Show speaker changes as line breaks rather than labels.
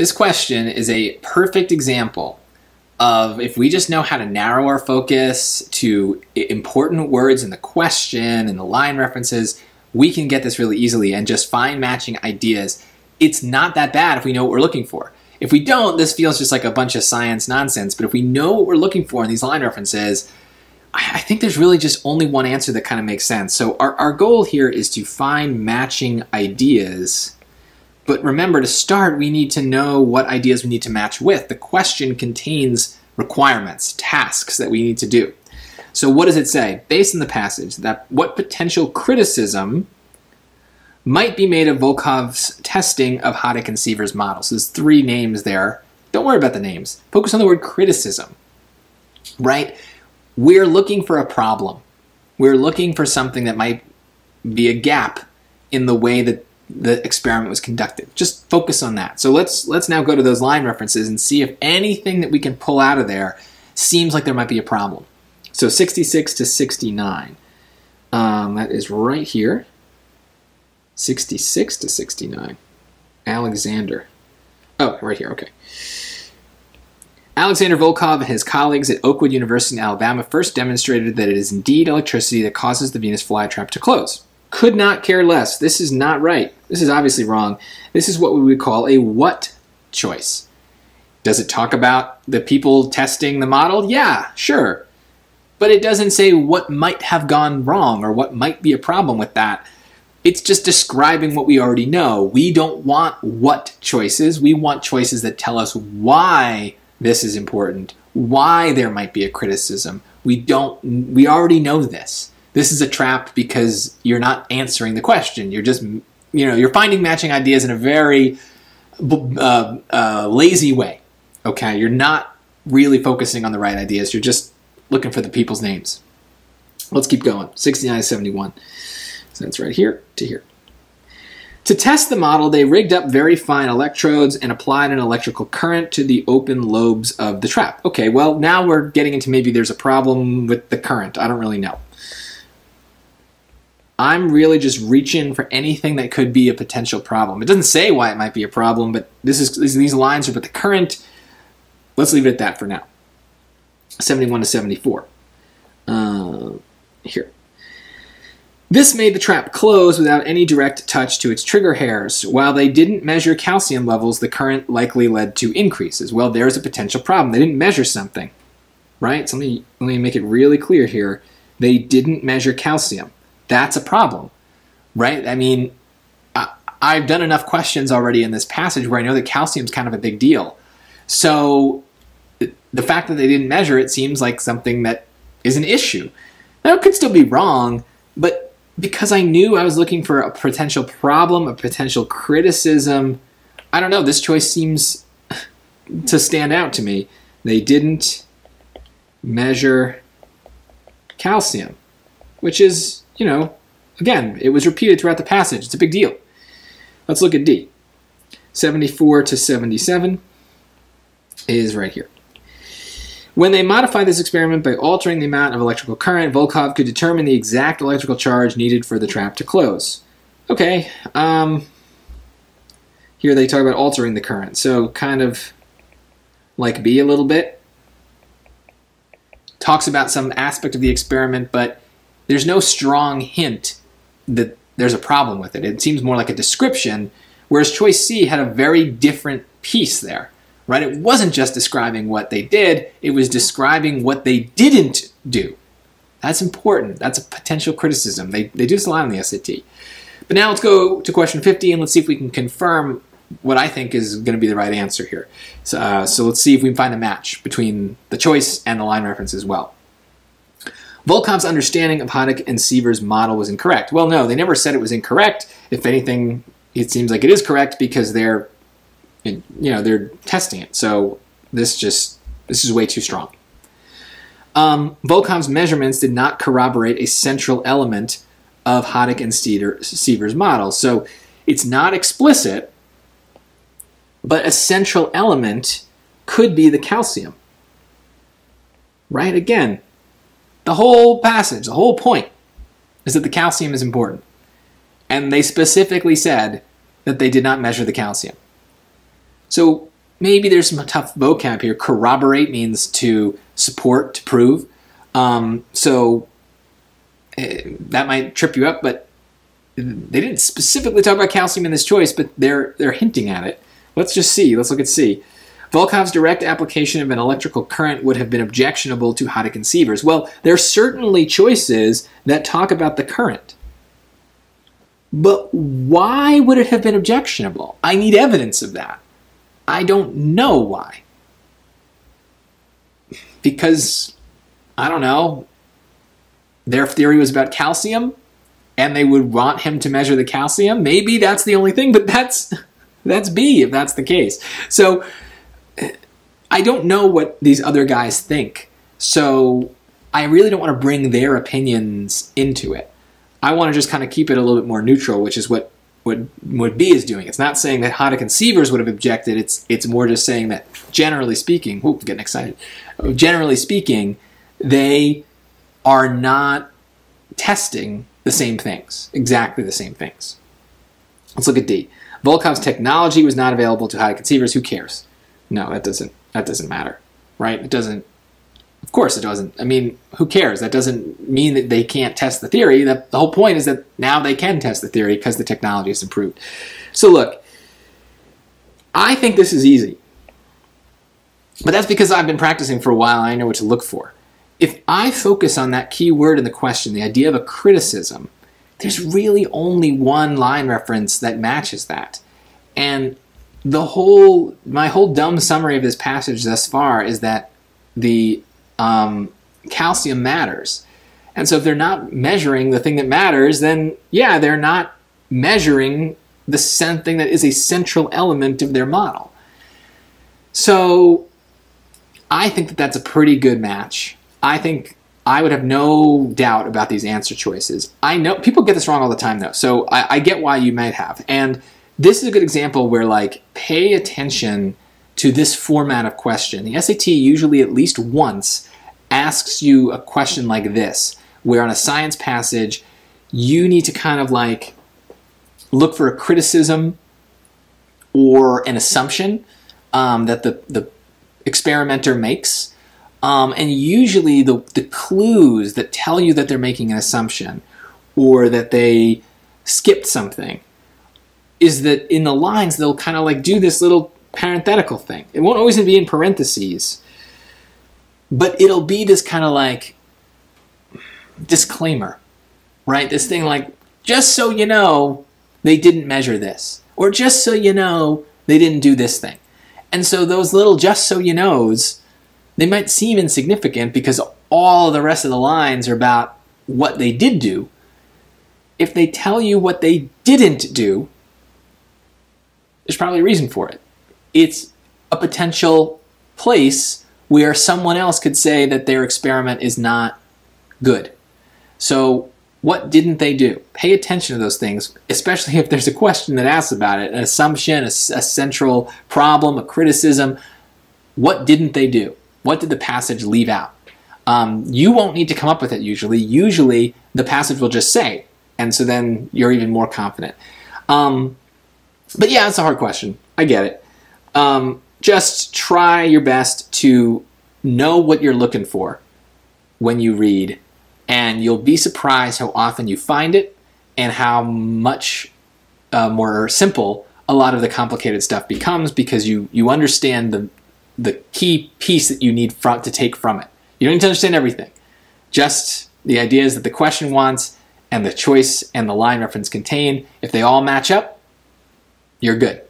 This question is a perfect example of if we just know how to narrow our focus to important words in the question and the line references, we can get this really easily and just find matching ideas. It's not that bad if we know what we're looking for. If we don't, this feels just like a bunch of science nonsense, but if we know what we're looking for in these line references, I think there's really just only one answer that kind of makes sense. So our goal here is to find matching ideas. But remember, to start, we need to know what ideas we need to match with. The question contains requirements, tasks that we need to do. So what does it say? Based on the passage, that what potential criticism might be made of Volkov's testing of Haddock and Seever's models. So there's 3 names there. Don't worry about the names. Focus on the word criticism, right? We're looking for a problem. We're looking for something that might be a gap in the way that the experiment was conducted. Just focus on that. So let's now go to those line references and see if anything that we can pull out of there seems like there might be a problem. So 66 to 69. That is right here. 66 to 69. Alexander. Oh, right here, okay. Alexander Volkov and his colleagues at Oakwood University in Alabama first demonstrated that it is indeed electricity that causes the Venus flytrap to close. Could not care less. This is not right. This is obviously wrong. This is what we would call a what choice. Does it talk about the people testing the model? Yeah, sure. But it doesn't say what might have gone wrong or what might be a problem with that. It's just describing what we already know. We don't want what choices. We want choices that tell us why this is important, why there might be a criticism. We already know this. This is a trap because you're not answering the question. You're just, you're finding matching ideas in a very lazy way. Okay, you're not really focusing on the right ideas. You're just looking for the people's names. Let's keep going. 69 to 71. So that's right here to here. To test the model, they rigged up very fine electrodes and applied an electrical current to the open lobes of the trap. Okay, well, now we're getting into maybe there's a problem with the current. I don't really know. I'm really just reaching for anything that could be a potential problem. It doesn't say why it might be a problem, but these lines are about the current. Let's leave it at that for now. 71 to 74. Here. This made the trap close without any direct touch to its trigger hairs. While they didn't measure calcium levels, the current likely led to increases. Well, there's a potential problem. They didn't measure something, right? So let me make it really clear here. They didn't measure calcium. That's a problem, right? I mean, I've done enough questions already in this passage where I know that calcium is kind of a big deal. So the fact that they didn't measure it seems like something that is an issue. Now, it could still be wrong, but because I knew I was looking for a potential problem, a potential criticism, I don't know, this choice seems to stand out to me. They didn't measure calcium, which is, again, it was repeated throughout the passage. It's a big deal. Let's look at D. 74 to 77 is right here. When they modified this experiment by altering the amount of electrical current, Volkov could determine the exact electrical charge needed for the trap to close. Okay, here they talk about altering the current, so kind of like B a little bit. Talks about some aspect of the experiment, but there's no strong hint that there's a problem with it. It seems more like a description, whereas choice C had a very different piece there. Right? It wasn't just describing what they did, it was describing what they didn't do. That's important. That's a potential criticism. They do this a lot on the SAT. But now let's go to question 50 and let's see if we can confirm what I think is going to be the right answer here. So let's see if we can find a match between the choice and the line reference as well. Volkov's understanding of Haddock and Seever's model was incorrect. Well, no, they never said it was incorrect. If anything, it seems like it is correct because they're testing it. So this is way too strong. Volkov's measurements did not corroborate a central element of Haddock and Seever's model. So it's not explicit, but a central element could be the calcium. Right? Again, the whole passage, the whole point is that the calcium is important. And they specifically said that they did not measure the calcium. So maybe there's some tough vocab here. Corroborate means to support, to prove. So that might trip you up, but they didn't specifically talk about calcium in this choice, but they're hinting at it. Let's just see. Let's look at C. Volkov's direct application of an electrical current would have been objectionable to Hadeck-Sievers. Well, there are certainly choices that talk about the current. But why would it have been objectionable? I need evidence of that. I don't know why. Because, I don't know, their theory was about calcium, and they would want him to measure the calcium. Maybe that's the only thing, but that's B if that's the case. So I don't know what these other guys think. So I really don't want to bring their opinions into it. I want to just kind of keep it a little bit more neutral, which is what B is doing. It's not saying that Hadeck-Sievers would have objected. It's more just saying that generally speaking, whoop, getting excited. Generally speaking, they are not testing the same things, exactly the same things. Let's look at D. Volkov's technology was not available to Hadeck-Sievers. Who cares? No, that doesn't matter, right? It doesn't. Of course it doesn't. I mean, who cares? That doesn't mean that they can't test the theory. The whole point is that now they can test the theory because the technology has improved. So look, I think this is easy. But that's because I've been practicing for a while and I know what to look for. If I focus on that key word in the question, the idea of a criticism, there's really only one line reference that matches that. And my whole dumb summary of this passage thus far is that the calcium matters. And so if they're not measuring the thing that matters, then yeah, they're not measuring the thing that is a central element of their model. So I think that that's a pretty good match. I think I would have no doubt about these answer choices. I know people get this wrong all the time though, so I get why you might have. And this is a good example where, like, pay attention to this format of question. The SAT usually at least once asks you a question like this, where on a science passage, you need to kind of like look for a criticism or an assumption that the experimenter makes. And usually the clues that tell you that they're making an assumption or that they skipped something is that in the lines they'll kind of like do this little parenthetical thing. It won't always be in parentheses, but it'll be this kind of like disclaimer, right? This thing like, just so you know, they didn't measure this, or just so you know, they didn't do this thing. And so those little just so you knows, they might seem insignificant because all the rest of the lines are about what they did do. If they tell you what they didn't do, there's probably a reason for it. It's a potential place where someone else could say that their experiment is not good. So what didn't they do? Pay attention to those things, especially if there's a question that asks about it, an assumption, a central problem, a criticism. What didn't they do? What did the passage leave out? You won't need to come up with it usually. Usually the passage will just say, and so then you're even more confident. But yeah, it's a hard question. I get it. Just try your best to know what you're looking for when you read, and you'll be surprised how often you find it and how much more simple a lot of the complicated stuff becomes because you understand the key piece that you need to take from it. You don't need to understand everything. Just the ideas that the question wants and the choice and the line reference contain. If they all match up, you're good.